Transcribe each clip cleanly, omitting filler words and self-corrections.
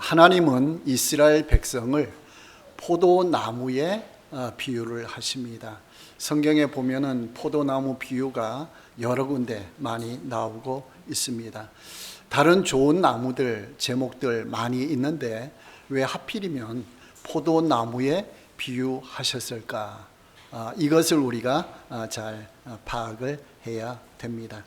하나님은 이스라엘 백성을 포도나무에 비유를 하십니다. 성경에 보면은 포도나무 비유가 여러 군데 많이 나오고 있습니다. 다른 좋은 나무들, 제목들 많이 있는데 왜 하필이면 포도나무에 비유하셨을까? 이것을 우리가 잘 파악을 해야 됩니다.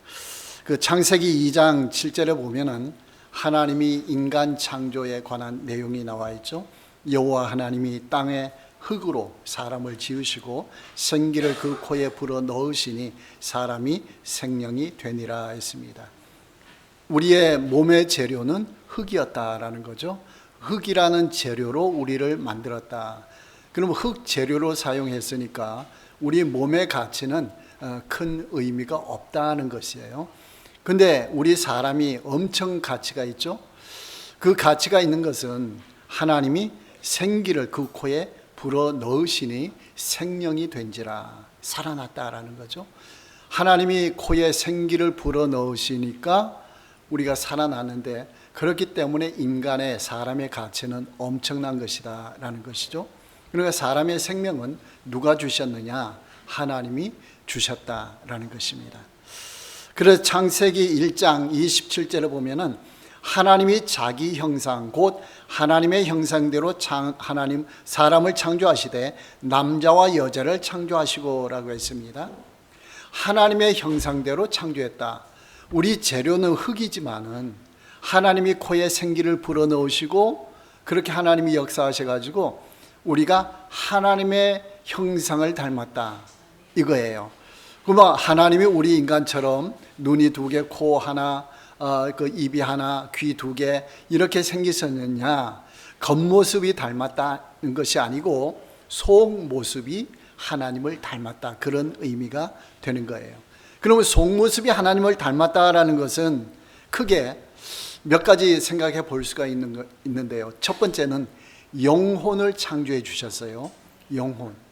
그 창세기 2장 7절에 보면은 하나님이 인간 창조에 관한 내용이 나와 있죠. 여호와 하나님이 땅에 흙으로 사람을 지으시고 생기를 그 코에 불어 넣으시니 사람이 생명이 되니라 했습니다. 우리의 몸의 재료는 흙이었다라는 거죠. 흙이라는 재료로 우리를 만들었다. 그럼 흙 재료로 사용했으니까 우리 몸의 가치는 큰 의미가 없다는 것이에요. 근데 우리 사람이 엄청 가치가 있죠. 그 가치가 있는 것은 하나님이 생기를 그 코에 불어 넣으시니 생명이 된지라, 살아났다라는 거죠. 하나님이 코에 생기를 불어 넣으시니까 우리가 살아났는데, 그렇기 때문에 인간의 사람의 가치는 엄청난 것이다 라는 것이죠. 그러니까 사람의 생명은 누가 주셨느냐? 하나님이 주셨다라는 것입니다. 그래서 창세기 1장 27절에 보면은 하나님이 자기 형상 곧 하나님의 형상대로 하나님 사람을 창조하시되 남자와 여자를 창조하시고라고 했습니다. 하나님의 형상대로 창조했다. 우리 재료는 흙이지만은 하나님이 코에 생기를 불어넣으시고 그렇게 하나님이 역사하셔가지고 우리가 하나님의 형상을 닮았다 이거예요. 그러면 하나님이 우리 인간처럼 눈이 두 개, 코 하나, 그 입이 하나, 귀 두 개 이렇게 생기셨느냐? 겉모습이 닮았다는 것이 아니고 속모습이 하나님을 닮았다, 그런 의미가 되는 거예요. 그러면 속모습이 하나님을 닮았다라는 것은 크게 몇 가지 생각해 볼 수가 있는데요. 첫 번째는 영혼을 창조해 주셨어요. 영혼.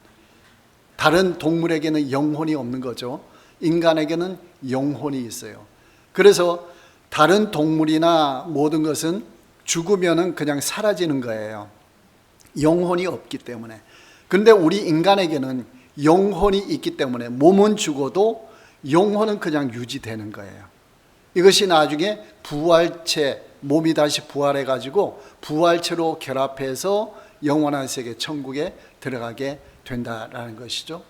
다른 동물에게는 영혼이 없는 거죠. 인간에게는 영혼이 있어요. 그래서 다른 동물이나 모든 것은 죽으면은 그냥 사라지는 거예요. 영혼이 없기 때문에. 그런데 우리 인간에게는 영혼이 있기 때문에 몸은 죽어도 영혼은 그냥 유지되는 거예요. 이것이 나중에 부활체, 몸이 다시 부활해가지고 부활체로 결합해서 영원한 세계 천국에 들어가게 된다라는 것이죠.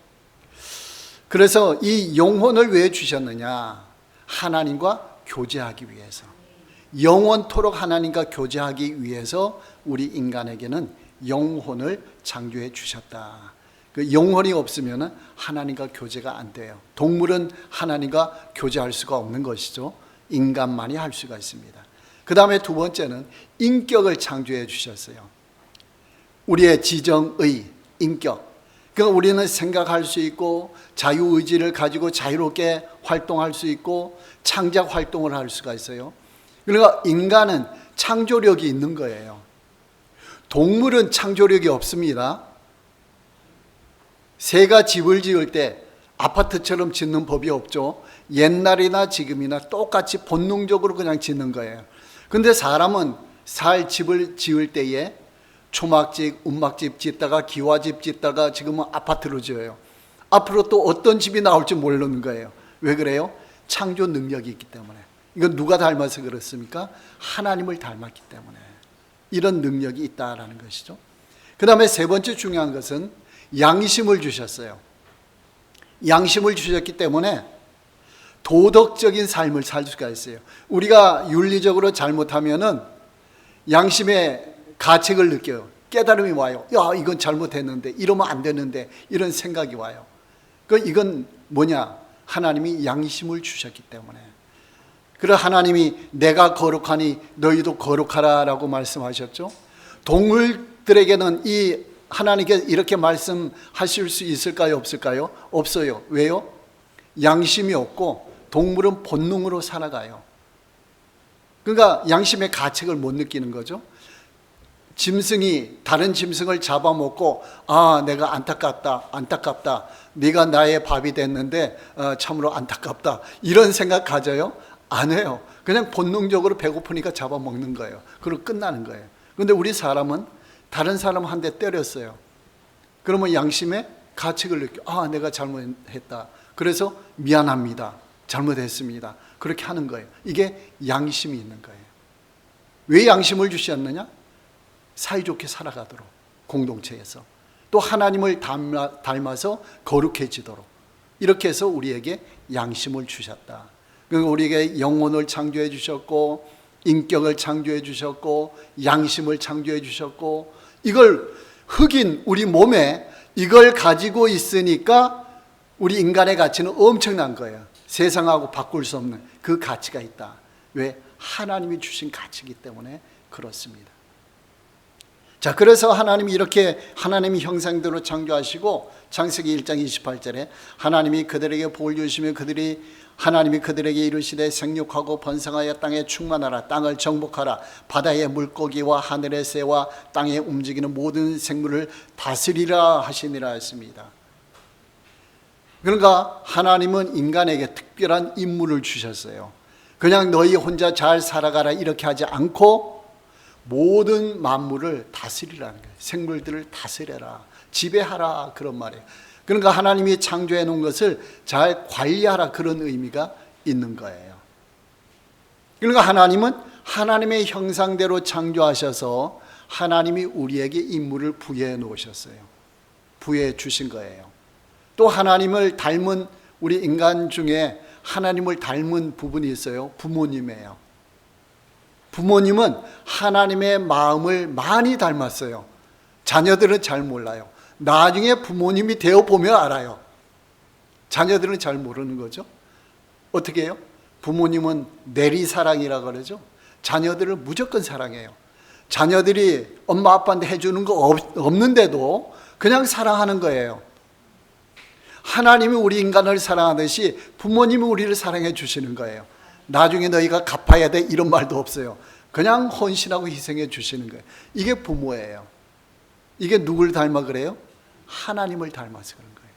그래서 이 영혼을 왜 주셨느냐? 하나님과 교제하기 위해서, 영원토록 하나님과 교제하기 위해서 우리 인간에게는 영혼을 창조해 주셨다. 그 영혼이 없으면 하나님과 교제가 안 돼요. 동물은 하나님과 교제할 수가 없는 것이죠. 인간만이 할 수가 있습니다. 그 다음에 두 번째는 인격을 창조해 주셨어요. 우리의 지정의 인격. 그러니까 우리는 생각할 수 있고 자유의지를 가지고 자유롭게 활동할 수 있고 창작 활동을 할 수가 있어요. 그러니까 인간은 창조력이 있는 거예요. 동물은 창조력이 없습니다. 새가 집을 지을 때 아파트처럼 짓는 법이 없죠. 옛날이나 지금이나 똑같이 본능적으로 그냥 짓는 거예요. 근데 사람은 집을 지을 때에 초막집, 움막집 짓다가 기와집 짓다가 지금은 아파트로 지어요. 앞으로 또 어떤 집이 나올지 모르는 거예요. 왜 그래요? 창조 능력이 있기 때문에. 이건 누가 닮아서 그렇습니까? 하나님을 닮았기 때문에 이런 능력이 있다라는 것이죠. 그 다음에 세 번째 중요한 것은 양심을 주셨어요. 양심을 주셨기 때문에 도덕적인 삶을 살 수가 있어요. 우리가 윤리적으로 잘못하면은 양심의 가책을 느껴요. 깨달음이 와요. 야, 이건 잘못했는데, 이러면 안 되는데, 이런 생각이 와요. 이건 뭐냐? 하나님이 양심을 주셨기 때문에. 그래서 하나님이 내가 거룩하니 너희도 거룩하라라고 말씀하셨죠. 동물들에게는 이 하나님께 이렇게 말씀하실 수 있을까요? 없을까요? 없어요. 왜요? 양심이 없고 동물은 본능으로 살아가요. 그러니까 양심의 가책을 못 느끼는 거죠. 짐승이 다른 짐승을 잡아먹고 내가 안타깝다. 네가 나의 밥이 됐는데 참으로 안타깝다. 이런 생각 가져요? 안 해요. 그냥 본능적으로 배고프니까 잡아먹는 거예요. 그리고 끝나는 거예요. 그런데 우리 사람은 다른 사람 한 대 때렸어요. 그러면 양심에 가책을 느껴. 아, 내가 잘못했다. 그래서 미안합니다. 잘못했습니다. 그렇게 하는 거예요. 이게 양심이 있는 거예요. 왜 양심을 주셨느냐? 사이좋게 살아가도록, 공동체에서. 또 하나님을 닮아서 거룩해지도록. 이렇게 해서 우리에게 양심을 주셨다. 그러니까 우리에게 영혼을 창조해 주셨고, 인격을 창조해 주셨고, 양심을 창조해 주셨고, 이걸 흑인 우리 몸에 이걸 가지고 있으니까 우리 인간의 가치는 엄청난 거예요. 세상하고 바꿀 수 없는 그 가치가 있다. 왜? 하나님이 주신 가치이기 때문에 그렇습니다. 자, 그래서 하나님이 이렇게 하나님의 형상대로 창조하시고 창세기 1장 28절에 하나님이 그들에게 복을 주시며 하나님이 그들에게 이르시되 생육하고 번성하여 땅에 충만하라. 땅을 정복하라. 바다의 물고기와 하늘의 새와 땅에 움직이는 모든 생물을 다스리라 하시니라 했습니다. 그러니까 하나님은 인간에게 특별한 임무를 주셨어요. 그냥 너희 혼자 잘 살아가라 이렇게 하지 않고 모든 만물을 다스리라는 거예요. 생물들을 다스려라, 지배하라, 그런 말이에요. 그러니까 하나님이 창조해 놓은 것을 잘 관리하라, 그런 의미가 있는 거예요. 그러니까 하나님은 하나님의 형상대로 창조하셔서 하나님이 우리에게 임무를 부여해 놓으셨어요. 부여해 주신 거예요. 또 하나님을 닮은 우리 인간 중에 하나님을 닮은 부분이 있어요. 부모님이에요. 부모님은 하나님의 마음을 많이 닮았어요. 자녀들은 잘 몰라요. 나중에 부모님이 되어보면 알아요. 자녀들은 잘 모르는 거죠. 어떻게 해요? 부모님은 내리사랑이라 그러죠. 자녀들을 무조건 사랑해요. 자녀들이 엄마 아빠한테 해주는 거 없는데도 그냥 사랑하는 거예요. 하나님이 우리 인간을 사랑하듯이 부모님이 우리를 사랑해 주시는 거예요. 나중에 너희가 갚아야 돼 이런 말도 없어요. 그냥 헌신하고 희생해 주시는 거예요. 이게 부모예요. 이게 누굴 닮아 그래요? 하나님을 닮아서 그런 거예요.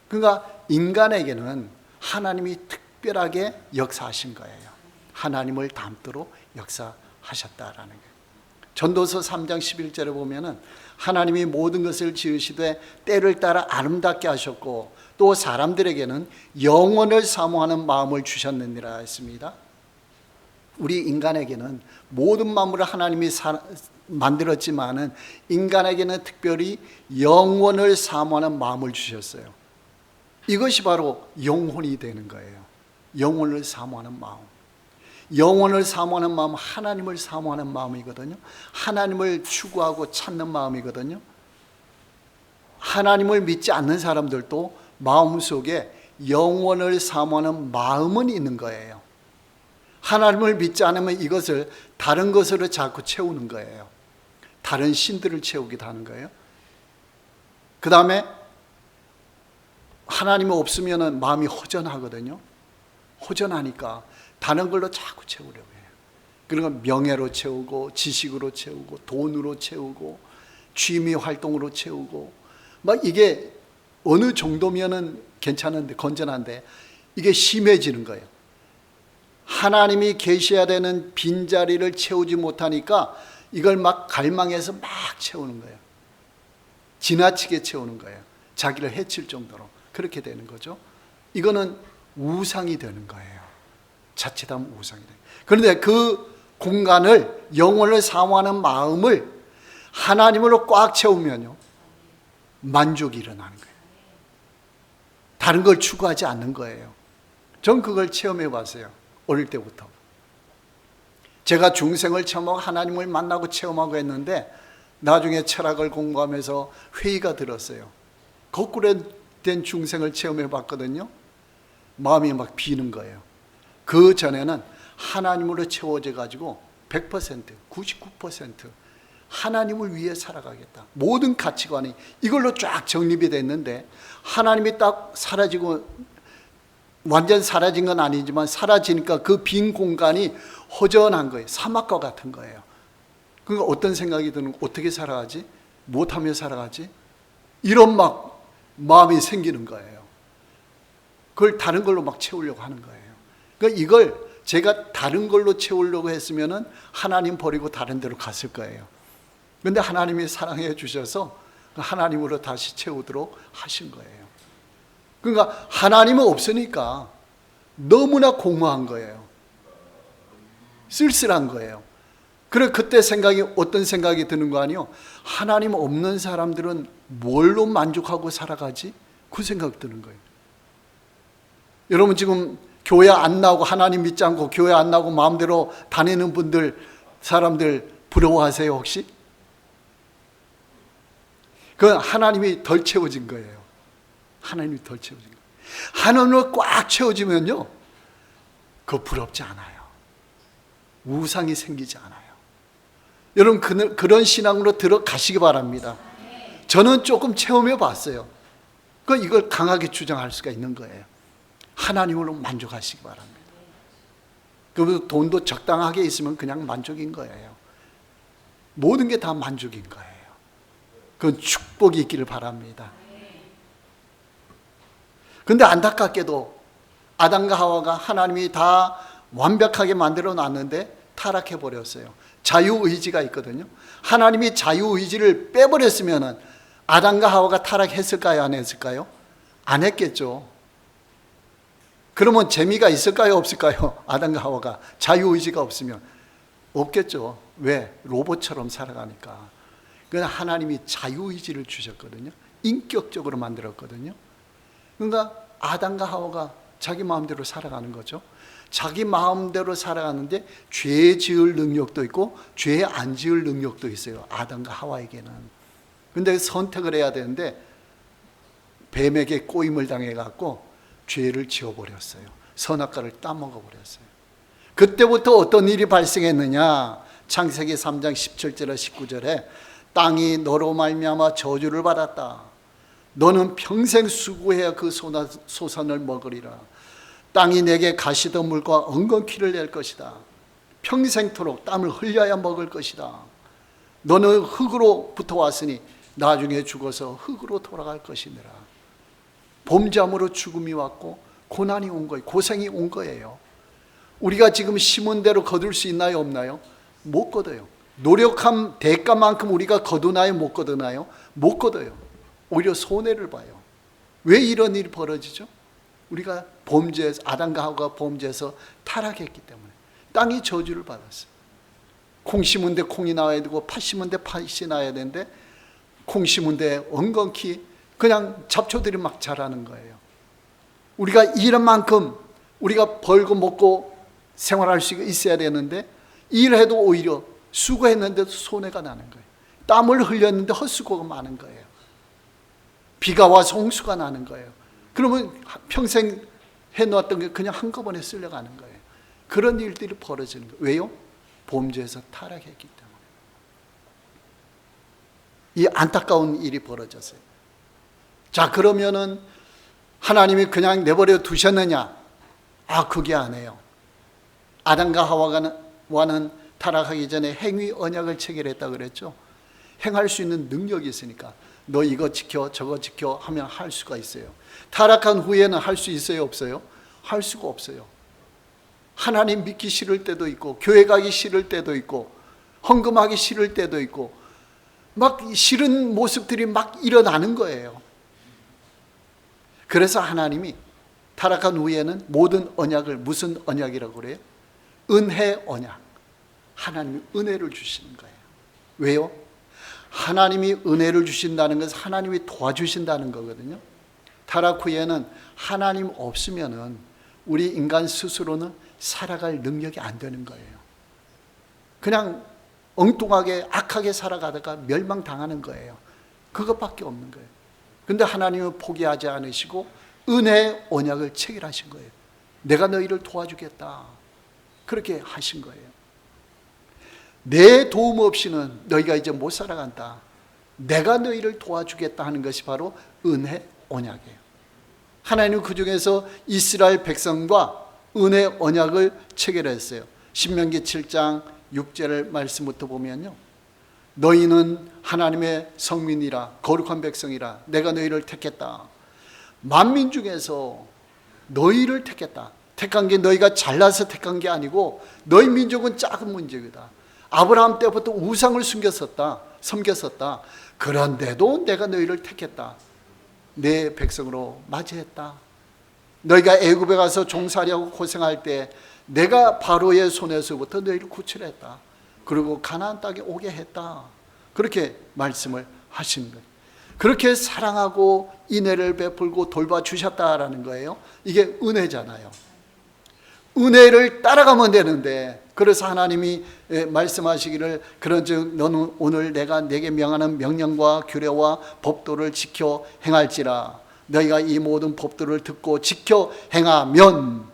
그러니까 인간에게는 하나님이 특별하게 역사하신 거예요. 하나님을 닮도록 역사하셨다라는 거예요. 전도서 3장 11절에 보면은 하나님이 모든 것을 지으시되 때를 따라 아름답게 하셨고 또 사람들에게는 영원을 사모하는 마음을 주셨느니라 했습니다. 우리 인간에게는 모든 만물을 하나님이 만들었지만은 인간에게는 특별히 영원을 사모하는 마음을 주셨어요. 이것이 바로 영혼이 되는 거예요. 영혼을 사모하는 마음. 영혼을 사모하는 마음은 하나님을 사모하는 마음이거든요. 하나님을 추구하고 찾는 마음이거든요. 하나님을 믿지 않는 사람들도 마음속에 영혼을 사모하는 마음은 있는 거예요. 하나님을 믿지 않으면 이것을 다른 것으로 자꾸 채우는 거예요. 다른 신들을 채우기도 하는 거예요. 그 다음에 하나님이 없으면 마음이 허전하거든요. 허전하니까 다른 걸로 자꾸 채우려고 해요. 그러니까 명예로 채우고 지식으로 채우고 돈으로 채우고 취미 활동으로 채우고 막 이게 어느 정도면은 괜찮은데 건전한데 이게 심해지는 거예요. 하나님이 계셔야 되는 빈자리를 채우지 못하니까 이걸 막 갈망해서 막 채우는 거예요. 지나치게 채우는 거예요. 자기를 해칠 정도로 그렇게 되는 거죠. 이거는 우상이 되는 거예요. 자칫하면 우상이 돼요. 그런데 그 공간을 영혼을 사모하는 마음을 하나님으로 꽉 채우면요 만족이 일어나는 거예요. 다른 걸 추구하지 않는 거예요. 전 그걸 체험해 봤어요. 어릴 때부터. 제가 중생을 체험하고 하나님을 만나고 체험하고 했는데 나중에 철학을 공부하면서 회의가 들었어요. 거꾸로 된 중생을 체험해 봤거든요. 마음이 막 비는 거예요. 그 전에는 하나님으로 채워져 가지고 100%, 99% 하나님을 위해 살아가겠다. 모든 가치관이 이걸로 쫙 정립이 됐는데 하나님이 딱 사라지고 완전 사라진 건 아니지만 사라지니까 그 빈 공간이 허전한 거예요. 사막과 같은 거예요. 그러니까 어떤 생각이 드는 거, 어떻게 살아가지? 못하며 살아가지? 이런 막 마음이 생기는 거예요. 그걸 다른 걸로 막 채우려고 하는 거예요. 그러니까 이걸 제가 다른 걸로 채우려고 했으면은 하나님 버리고 다른 데로 갔을 거예요. 그런데 하나님이 사랑해 주셔서 하나님으로 다시 채우도록 하신 거예요. 그러니까 하나님은 없으니까 너무나 공허한 거예요. 쓸쓸한 거예요. 그래 그때 어떤 생각이 드는 거 아니요? 하나님 없는 사람들은 뭘로 만족하고 살아가지? 그 생각 드는 거예요. 여러분 지금 교회 안 나오고 하나님 믿지 않고 교회 안 나오고 마음대로 다니는 사람들 부러워하세요 혹시? 그건 하나님이 덜 채워진 거예요. 하나님이 덜 채워진 거예요. 하나님으로 꽉 채워지면요, 그거 부럽지 않아요. 우상이 생기지 않아요. 여러분 그런 신앙으로 들어가시기 바랍니다. 저는 조금 체험해 봤어요. 이걸 강하게 주장할 수가 있는 거예요. 하나님으로 만족하시기 바랍니다. 그리고 돈도 적당하게 있으면 그냥 만족인 거예요. 모든 게 다 만족인 거예요. 그건 축복이 있기를 바랍니다. 그런데 안타깝게도 아담과 하와가 하나님이 다 완벽하게 만들어 놨는데 타락해 버렸어요. 자유의지가 있거든요. 하나님이 자유의지를 빼버렸으면 아담과 하와가 타락했을까요? 안 했을까요? 안 했겠죠. 그러면 재미가 있을까요? 없을까요? 아담과 하와가 자유의지가 없으면 없겠죠. 왜? 로봇처럼 살아가니까. 그러나 하나님이 자유의지를 주셨거든요. 인격적으로 만들었거든요. 그러니까 아담과 하와가 자기 마음대로 살아가는 거죠. 자기 마음대로 살아가는데 죄 지을 능력도 있고 죄 안 지을 능력도 있어요. 아담과 하와에게는. 근데 선택을 해야 되는데 뱀에게 꼬임을 당해갖고 죄를 지어버렸어요. 선악과를 따먹어버렸어요. 그때부터 어떤 일이 발생했느냐? 창세기 3장 17절에 19절에 땅이 너로 말미암아 저주를 받았다. 너는 평생 수고해야 그 소산을 먹으리라. 땅이 내게 가시덤불과 엉겅퀴를 낼 것이다. 평생토록 땀을 흘려야 먹을 것이다. 너는 흙으로부터 왔으니 나중에 죽어서 흙으로 돌아갈 것이니라. 범죄함으로 죽음이 왔고 고난이 온 거예요. 고생이 온 거예요. 우리가 지금 심은 대로 거둘 수 있나요? 없나요? 못 거둬요. 노력한 대가만큼 우리가 거두나요? 못 거두나요? 못 거둬요. 오히려 손해를 봐요. 왜 이런 일이 벌어지죠? 우리가 아담과 하와가 범죄해서 타락했기 때문에 땅이 저주를 받았어요. 콩 심은 데 콩이 나와야 되고 팥 심은 데 팥이 나야 되는데 콩 심은 데 엉겅퀴 그냥 잡초들이 막 자라는 거예요. 우리가 일한 만큼 우리가 벌고 먹고 생활할 수 있어야 되는데 일해도 오히려 수고했는데도 손해가 나는 거예요. 땀을 흘렸는데 헛수고가 많은 거예요. 비가 와서 홍수가 나는 거예요. 그러면 평생 해놓았던 게 그냥 한꺼번에 쓸려가는 거예요. 그런 일들이 벌어지는 거예요. 왜요? 범죄에서 타락했기 때문에. 이 안타까운 일이 벌어졌어요. 자, 그러면은 하나님이 그냥 내버려 두셨느냐? 그게 아니에요. 아담과 하와와는 타락하기 전에 행위 언약을 체결했다 그랬죠. 행할 수 있는 능력이 있으니까 너 이거 지켜 저거 지켜 하면 할 수가 있어요. 타락한 후에는 할 수 있어요? 없어요? 할 수가 없어요. 하나님 믿기 싫을 때도 있고 교회 가기 싫을 때도 있고 헌금하기 싫을 때도 있고 막 싫은 모습들이 막 일어나는 거예요. 그래서 하나님이 타락한 후에는 모든 언약을 무슨 언약이라고 그래요? 은혜 언약. 하나님이 은혜를 주시는 거예요. 왜요? 하나님이 은혜를 주신다는 것은 하나님이 도와주신다는 거거든요. 타락 후에는 하나님 없으면은 우리 인간 스스로는 살아갈 능력이 안 되는 거예요. 그냥 엉뚱하게 악하게 살아가다가 멸망당하는 거예요. 그것밖에 없는 거예요. 근데 하나님은 포기하지 않으시고 은혜의 언약을 체결하신 거예요. 내가 너희를 도와주겠다. 그렇게 하신 거예요. 내 도움 없이는 너희가 이제 못 살아간다. 내가 너희를 도와주겠다 하는 것이 바로 은혜 언약이에요. 하나님은 그 중에서 이스라엘 백성과 은혜 언약을 체결했어요. 신명기 7장 6절 말씀부터 보면요. 너희는 하나님의 성민이라 거룩한 백성이라 내가 너희를 택했다. 만민 중에서 너희를 택했다. 택한 게 너희가 잘나서 택한 게 아니고 너희 민족은 작은 민족이다. 아브라함 때부터 우상을 섬겼었다. 그런데도 내가 너희를 택했다. 내 백성으로 맞이했다. 너희가 애굽에 가서 종살이하고 고생할 때 내가 바로의 손에서부터 너희를 구출했다. 그리고 가나안 땅에 오게 했다. 그렇게 말씀을 하신 거예요. 그렇게 사랑하고 인애를 베풀고 돌봐주셨다라는 거예요. 이게 은혜잖아요. 은혜를 따라가면 되는데, 그래서 하나님이 말씀하시기를 그런즉 너는 오늘 내가 내게 명하는 명령과 규례와 법도를 지켜 행할지라. 너희가 이 모든 법도를 듣고 지켜 행하면,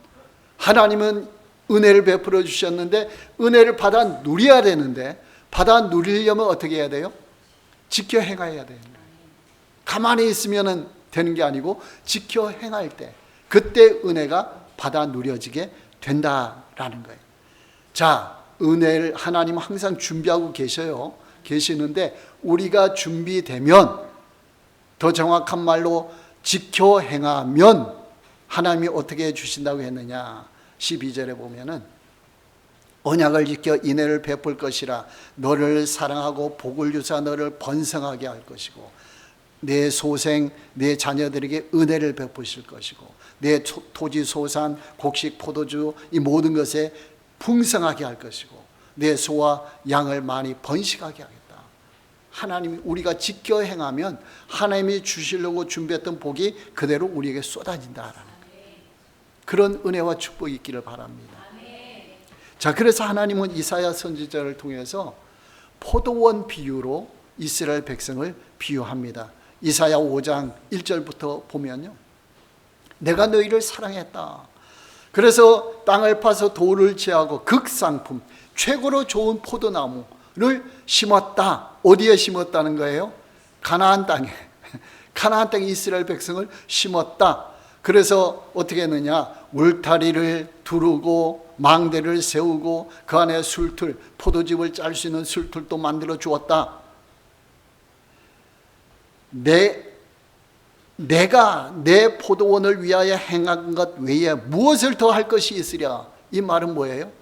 하나님은 은혜를 베풀어 주셨는데 은혜를 받아 누려야 되는데, 받아 누리려면 어떻게 해야 돼요? 지켜 행해야 돼요. 가만히 있으면 되는 게 아니고 지켜 행할 때, 그때 은혜가 받아 누려지게 된다라는 거예요. 자, 은혜를 하나님은 항상 준비하고 계시는데, 우리가 준비되면, 더 정확한 말로 지켜 행하면 하나님이 어떻게 해주신다고 했느냐. 12절에 보면은 언약을 지켜 인애를 베풀 것이라. 너를 사랑하고 복을 주사 너를 번성하게 할 것이고, 내 소생 내 자녀들에게 은혜를 베푸실 것이고, 내 토지 소산 곡식 포도주 이 모든 것에 풍성하게 할 것이고, 내 소와 양을 많이 번식하게 하겠다. 하나님이 우리가 지켜 행하면 하나님이 주시려고 준비했던 복이 그대로 우리에게 쏟아진다라는 그런 은혜와 축복이 있기를 바랍니다. 자, 그래서 하나님은 이사야 선지자를 통해서 포도원 비유로 이스라엘 백성을 비유합니다. 이사야 5장 1절부터 보면요, 내가 너희를 사랑했다. 그래서 땅을 파서 돌을 제하고 극상품 최고로 좋은 포도나무를 심었다. 어디에 심었다는 거예요? 가나안 땅에. 가나안 땅에 이스라엘 백성을 심었다. 그래서 어떻게 했느냐, 울타리를 두르고 망대를 세우고 그 안에 술틀, 포도즙을 짤 수 있는 술틀도 만들어 주었다. 내가 내 포도원을 위하여 행한 것 외에 무엇을 더 할 것이 있으랴. 이 말은 뭐예요?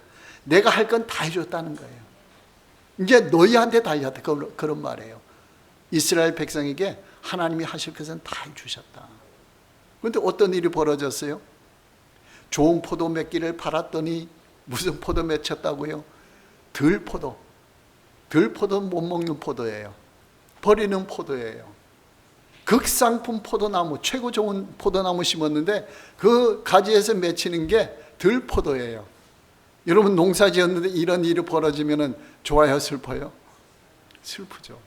내가 할 건 다 해줬다는 거예요. 이제 너희한테 달렸다, 그런 말이에요. 이스라엘 백성에게 하나님이 하실 것은 다 해주셨다. 그런데 어떤 일이 벌어졌어요? 좋은 포도 맺기를 팔았더니 무슨 포도 맺혔다고요? 들포도. 들포도는 못 먹는 포도예요. 버리는 포도예요. 극상품 포도나무, 최고 좋은 포도나무 심었는데 그 가지에서 맺히는 게 들포도예요. 여러분 농사 지었는데 이런 일이 벌어지면 좋아요, 슬퍼요? 슬프죠.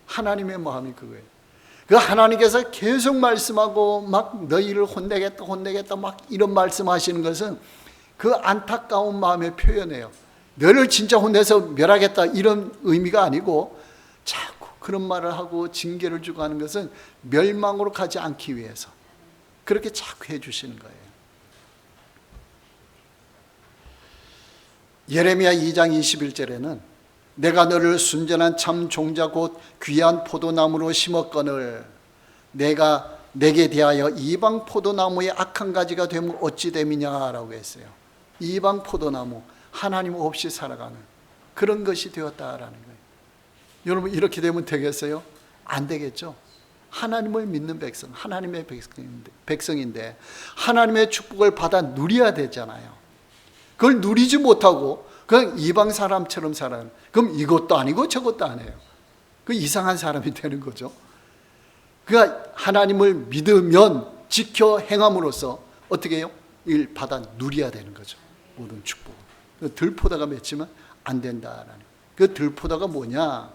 하나님의 마음이 그거예요. 그 하나님께서 계속 말씀하고 막 너희를 혼내겠다 막 이런 말씀하시는 것은 그 안타까운 마음의 표현이에요. 너를 진짜 혼내서 멸하겠다 이런 의미가 아니고, 자꾸 그런 말을 하고 징계를 주고 하는 것은 멸망으로 가지 않기 위해서 그렇게 자꾸 해주시는 거예요. 예레미야 2장 21절에는 내가 너를 순전한 참 종자 곧 귀한 포도나무로 심었거늘 내가 내게 대하여 이방 포도나무의 악한 가지가 되면 어찌 됨이냐라고 했어요. 이방 포도나무, 하나님 없이 살아가는 그런 것이 되었다라는 거예요. 여러분 이렇게 되면 되겠어요? 안 되겠죠. 하나님을 믿는 백성, 하나님의 백성인데 하나님의 축복을 받아 누려야 되잖아요. 그걸 누리지 못하고 그냥 이방 사람처럼 살아요. 그럼 이것도 아니고 저것도 아니에요. 그 이상한 사람이 되는 거죠. 그러니까 하나님을 믿으면 지켜 행함으로써 어떻게 해요? 이걸 받아 누려야 되는 거죠. 모든 축복. 들포다가 맺히면 안 된다라는. 그 들포다가 뭐냐?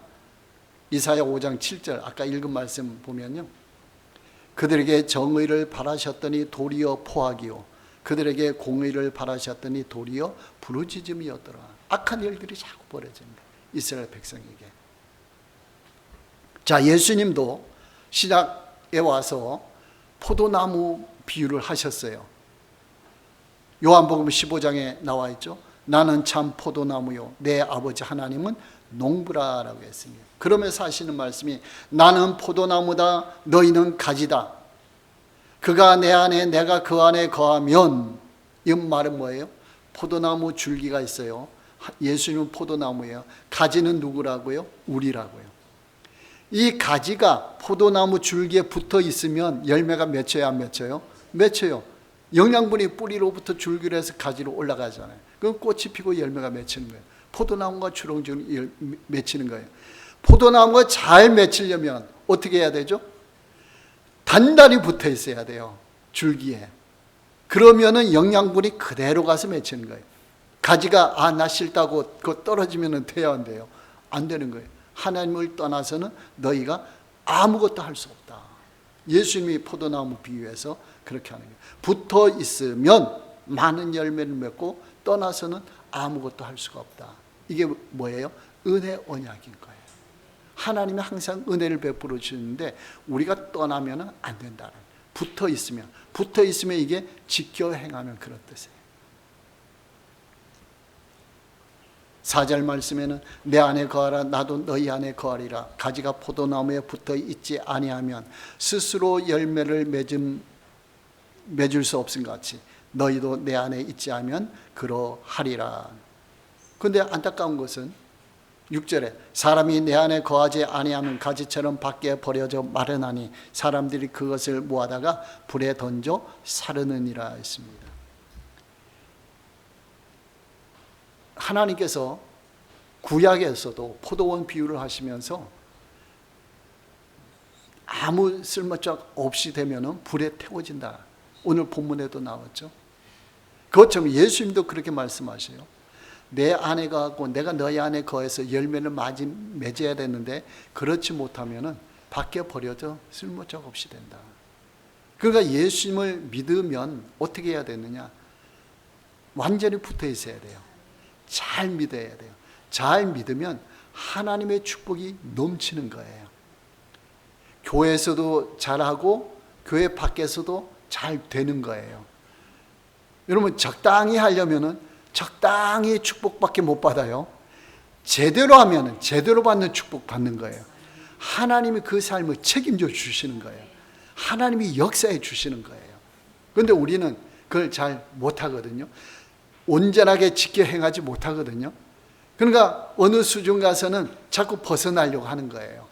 이사야 5장 7절 아까 읽은 말씀 보면요, 그들에게 정의를 바라셨더니 도리어 포악이요 그들에게 공의를 바라셨더니 도리어 부르짖음이었더라. 악한 일들이 자꾸 벌어집니다, 이스라엘 백성에게. 자, 예수님도 신약에 와서 포도나무 비유를 하셨어요. 요한복음 15장에 나와 있죠. 나는 참 포도나무요 내 아버지 하나님은 농부라라고 했습니다. 그러면서 하시는 말씀이 나는 포도나무다 너희는 가지다. 그가 내 안에 내가 그 안에 거하면, 이 말은 뭐예요? 포도나무 줄기가 있어요. 예수님은 포도나무예요. 가지는 누구라고요? 우리라고요. 이 가지가 포도나무 줄기에 붙어 있으면 열매가 맺혀야 안 맺혀요? 맺혀요. 영양분이 뿌리로부터 줄기로 해서 가지로 올라가잖아요. 그럼 꽃이 피고 열매가 맺히는 거예요. 포도나무가 주렁주렁 맺히는 거예요. 포도나무가 잘 맺히려면 어떻게 해야 되죠? 단단히 붙어 있어야 돼요. 줄기에. 그러면은 영양분이 그대로 가서 맺히는 거예요. 가지가 나 싫다고 그거 떨어지면 돼야 안 돼요? 안 되는 거예요. 하나님을 떠나서는 너희가 아무것도 할 수 없다. 예수님이 포도나무 비유해서 그렇게 하는 거예요. 붙어 있으면 많은 열매를 맺고 떠나서는 아무것도 할 수가 없다. 이게 뭐예요? 은혜 언약인 거예요. 하나님이 항상 은혜를 베풀어 주시는데 우리가 떠나면 안 된다는, 붙어 있으면 이게 지켜 행하는 그런 뜻이에요. 4절 말씀에는 내 안에 거하라 나도 너희 안에 거하리라. 가지가 포도나무에 붙어 있지 아니하면 스스로 열매를 맺을 수 없음 같이 너희도 내 안에 있지 않으면 그러하리라. 그런데 안타까운 것은 6절에 사람이 내 안에 거하지 아니하면 가지처럼 밖에 버려져 마르나니 사람들이 그것을 모아다가 불에 던져 사르느니라 했습니다. 하나님께서 구약에서도 포도원 비유를 하시면서 아무 쓸모짝 없이 되면 불에 태워진다. 오늘 본문에도 나왔죠. 그것처럼 예수님도 그렇게 말씀하세요. 내 안에 거하고 내가 너희 안에 거해서 열매를 맺어야 되는데 그렇지 못하면 밖에 버려져 쓸모짝 없이 된다. 그러니까 예수님을 믿으면 어떻게 해야 되느냐? 완전히 붙어 있어야 돼요. 잘 믿어야 돼요. 잘 믿으면 하나님의 축복이 넘치는 거예요. 교회에서도 잘하고 교회 밖에서도 잘 되는 거예요. 여러분 적당히 하려면은 적당히 축복밖에 못 받아요. 제대로 하면은 제대로 받는 축복 받는 거예요. 하나님이 그 삶을 책임져 주시는 거예요. 하나님이 역사해 주시는 거예요. 그런데 우리는 그걸 잘 못하거든요. 온전하게 지켜 행하지 못하거든요. 그러니까 어느 수준 가서는 자꾸 벗어나려고 하는 거예요.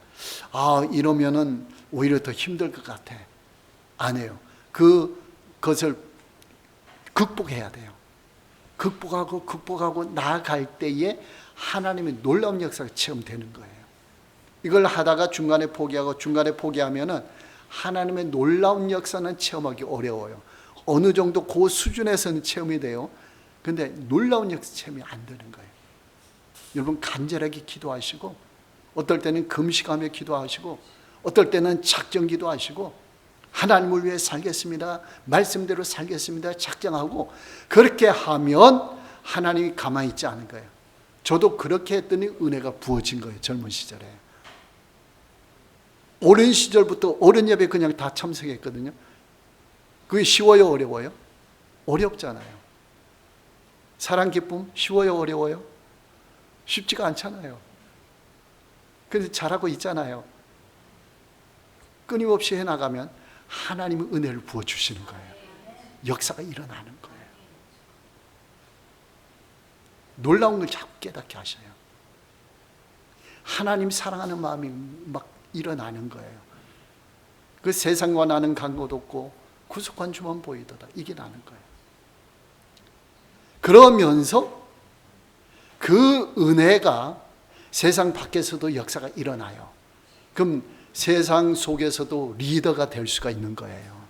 이러면은 오히려 더 힘들 것 같아. 안 해요. 그것을 극복해야 돼요. 극복하고 나아갈 때에 하나님의 놀라운 역사가 체험되는 거예요. 이걸 하다가 중간에 포기하면은 하나님의 놀라운 역사는 체험하기 어려워요. 어느 정도 그 수준에서는 체험이 돼요. 근데 놀라운 역사 체험이 안 되는 거예요. 여러분 간절하게 기도하시고 어떨 때는 금식하며 기도하시고 어떨 때는 작정 기도하시고 하나님을 위해 살겠습니다. 말씀대로 살겠습니다. 작정하고 그렇게 하면 하나님이 가만히 있지 않은 거예요. 저도 그렇게 했더니 은혜가 부어진 거예요. 젊은 시절에. 어린 시절부터 어른 예배 그냥 다 참석했거든요. 그게 쉬워요? 어려워요? 어렵잖아요. 사랑 기쁨 쉬워요? 어려워요? 쉽지가 않잖아요. 그런데 잘하고 있잖아요. 끊임없이 해나가면 하나님의 은혜를 부어주시는 거예요. 역사가 일어나는 거예요. 놀라운 걸 자꾸 깨닫게 하셔요. 하나님 사랑하는 마음이 막 일어나는 거예요. 그 세상과 나는 간것 없고 구속한 주만 보이도다. 이게 나는 거예요. 그러면서 그 은혜가 세상 밖에서도 역사가 일어나요. 그럼 세상 속에서도 리더가 될 수가 있는 거예요.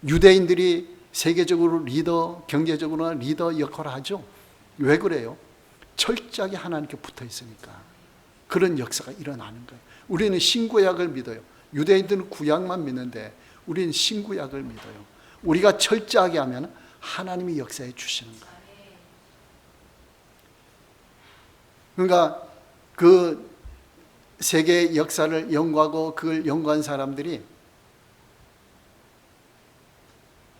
유대인들이 세계적으로 리더, 경제적으로 리더 역할을 하죠. 왜 그래요? 철저하게 하나님께 붙어 있으니까. 그런 역사가 일어나는 거예요. 우리는 신구약을 믿어요. 유대인들은 구약만 믿는데 우리는 신구약을 믿어요. 우리가 철저하게 하면 하나님이 역사해 주시는 거예요. 그러니까 그 세계 역사를 연구하고 그걸 연구한 사람들이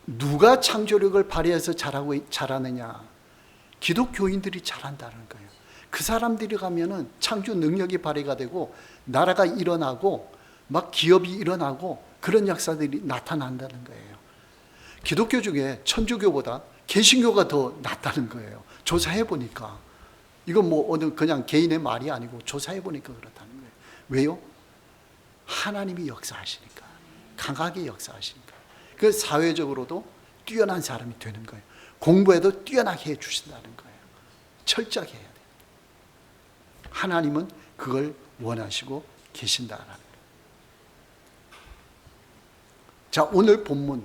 누가 창조력을 발휘해서 잘하느냐? 기독교인들이 잘한다는 거예요. 그 사람들이 가면은 창조 능력이 발휘가 되고 나라가 일어나고 막 기업이 일어나고 그런 역사들이 나타난다는 거예요. 기독교 중에 천주교보다 개신교가 더 낫다는 거예요. 조사해 보니까. 이건 뭐 어느 그냥 개인의 말이 아니고 조사해 보니까 그렇다는 거예요. 왜요? 하나님이 역사하시니까, 강하게 역사하시니까. 그 사회적으로도 뛰어난 사람이 되는 거예요. 공부에도 뛰어나게 해주신다는 거예요. 철저하게 해야 돼요. 하나님은 그걸 원하시고 계신다라는 거예요. 자, 오늘 본문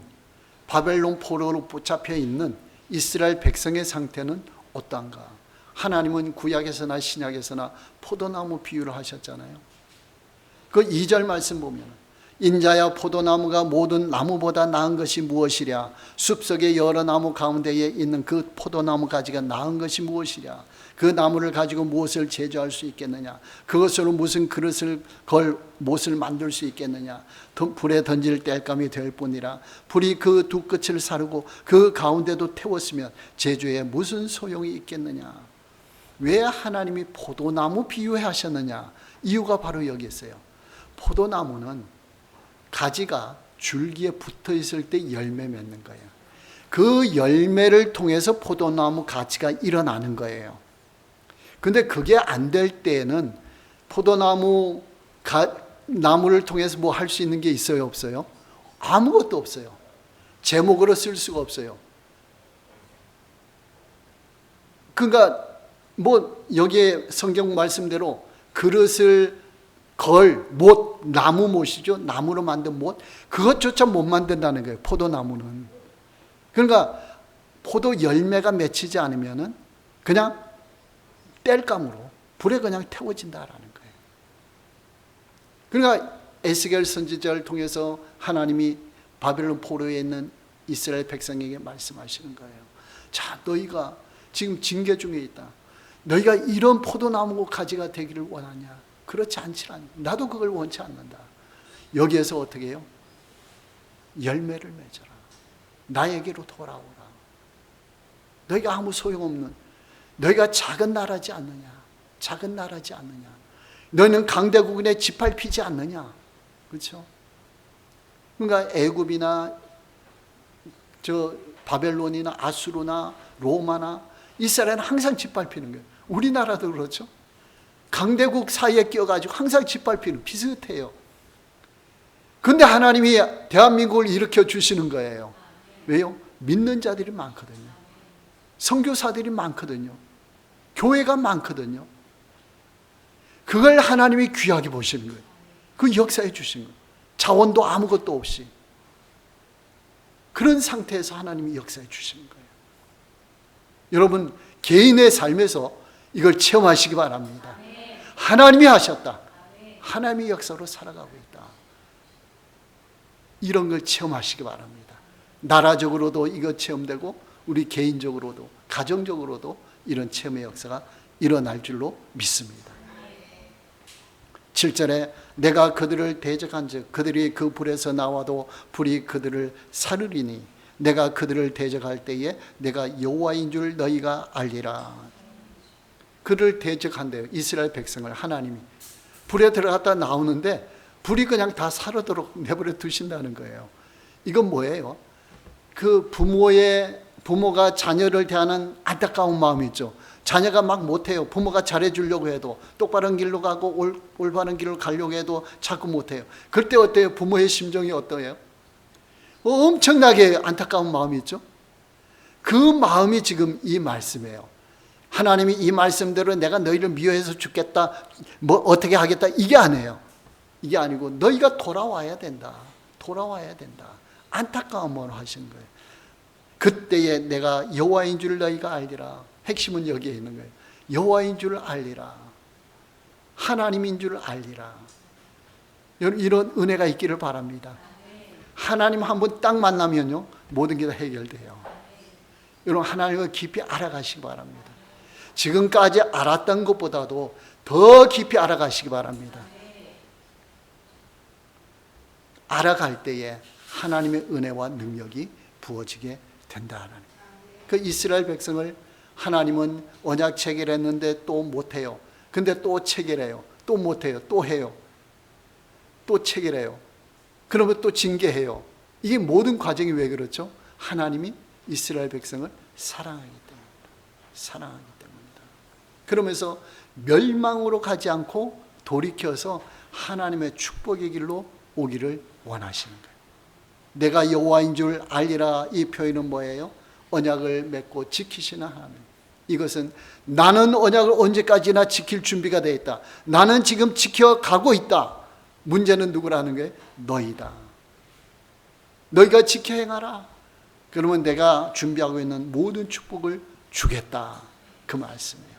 바벨론 포로로 붙잡혀 있는 이스라엘 백성의 상태는 어떠한가? 하나님은 구약에서나 신약에서나 포도나무 비유를 하셨잖아요. 그 2절 말씀 보면 인자야 포도나무가 모든 나무보다 나은 것이 무엇이랴? 숲속의 여러 나무 가운데에 있는 그 포도나무 가지가 나은 것이 무엇이랴? 그 나무를 가지고 무엇을 제조할 수 있겠느냐? 그것으로 무슨 그릇을 못을 만들 수 있겠느냐? 불에 던질 땔감이 될 뿐이라. 불이 그 두 끝을 사르고 그 가운데도 태웠으면 제조에 무슨 소용이 있겠느냐? 왜 하나님이 포도나무 비유하셨느냐? 이유가 바로 여기 있어요. 포도나무는 가지가 줄기에 붙어 있을 때 열매 맺는 거예요. 그 열매를 통해서 포도나무 가지가 일어나는 거예요. 근데 그게 안 될 때에는 나무를 통해서 뭐 할 수 있는 게 있어요, 없어요? 아무것도 없어요. 제목으로 쓸 수가 없어요. 그러니까 뭐 여기에 성경 말씀대로 그릇을 못, 나무 못이죠. 나무로 만든 못. 그것조차 못 만든다는 거예요. 포도나무는. 그러니까 포도 열매가 맺히지 않으면은 그냥 땔감으로 불에 그냥 태워진다라는 거예요. 그러니까 에스겔 선지자를 통해서 하나님이 바벨론 포로에 있는 이스라엘 백성에게 말씀하시는 거예요. 자, 너희가 지금 징계 중에 있다. 너희가 이런 포도나무 가지가 되기를 원하냐? 그렇지 않지라. 나도 그걸 원치 않는다. 여기에서 어떻게 해요? 열매를 맺어라. 나에게로 돌아오라. 너희가 아무 소용없는, 너희가 작은 나라지 않느냐? 작은 나라지 않느냐? 너희는 강대국에 짓밟히지 않느냐? 그렇죠? 그러니까 애굽이나 바벨론이나 아수르나 로마나 이스라엘은 항상 짓밟히는 거예요. 우리나라도 그렇죠. 강대국 사이에 끼어가지고 항상 짓밟히는, 비슷해요. 근데 하나님이 대한민국을 일으켜 주시는 거예요. 왜요? 믿는 자들이 많거든요. 선교사들이 많거든요. 교회가 많거든요. 그걸 하나님이 귀하게 보시는 거예요. 그 역사해 주신 거예요. 자원도 아무것도 없이. 그런 상태에서 하나님이 역사해 주시는 거예요. 여러분, 개인의 삶에서 이걸 체험하시기 바랍니다. 하나님이 하셨다. 하나님의 역사로 살아가고 있다. 이런 걸 체험하시기 바랍니다. 나라적으로도 이거 체험되고 우리 개인적으로도 가정적으로도 이런 체험의 역사가 일어날 줄로 믿습니다. 7절에 내가 그들을 대적한즉 그들이 그 불에서 나와도 불이 그들을 사르리니 내가 그들을 대적할 때에 내가 여호와인 줄 너희가 알리라. 그를 대적한대요. 이스라엘 백성을 하나님이 불에 들어갔다 나오는데 불이 그냥 다 사르도록 내버려 두신다는 거예요. 이건 뭐예요? 그 부모가 자녀를 대하는 안타까운 마음이 있죠. 자녀가 막 못해요. 부모가 잘해주려고 해도 똑바른 길로 가고 올바른 길로 가려고 해도 자꾸 못해요. 그럴 때 어때요? 부모의 심정이 어떠해요? 엄청나게 안타까운 마음이 있죠. 그 마음이 지금 이 말씀이에요. 하나님이 이 말씀대로 내가 너희를 미워해서 죽겠다, 뭐 어떻게 하겠다, 이게 아니에요. 이게 아니고 너희가 돌아와야 된다. 돌아와야 된다. 안타까움으로 하신 거예요. 그때에 내가 여호와인 줄 너희가 알리라. 핵심은 여기에 있는 거예요. 여호와인 줄 알리라. 하나님인 줄 알리라. 이런 은혜가 있기를 바랍니다. 하나님 한 번 딱 만나면요 모든 게 다 해결돼요. 여러분, 하나님을 깊이 알아가시기 바랍니다. 지금까지 알았던 것보다도 더 깊이 알아가시기 바랍니다. 알아갈 때에 하나님의 은혜와 능력이 부어지게 된다는 그 이스라엘 백성을 하나님은 언약 체결했는데 또 못해요. 근데 또 체결해요. 또 못해요. 또 해요. 또 체결해요. 그러면 또 징계해요. 이게 모든 과정이 왜 그렇죠? 하나님이 이스라엘 백성을 사랑하기 때문입니다. 사랑하기 때문입니다. 그러면서 멸망으로 가지 않고 돌이켜서 하나님의 축복의 길로 오기를 원하시는 거예요. 내가 여호와인 줄 알리라, 이 표현은 뭐예요? 언약을 맺고 지키시는 하나님. 이것은 나는 언약을 언제까지나 지킬 준비가 되어 있다. 나는 지금 지켜가고 있다. 문제는 누구라는 거예요? 너희다. 너희가 지켜 행하라. 그러면 내가 준비하고 있는 모든 축복을 주겠다. 그 말씀이에요.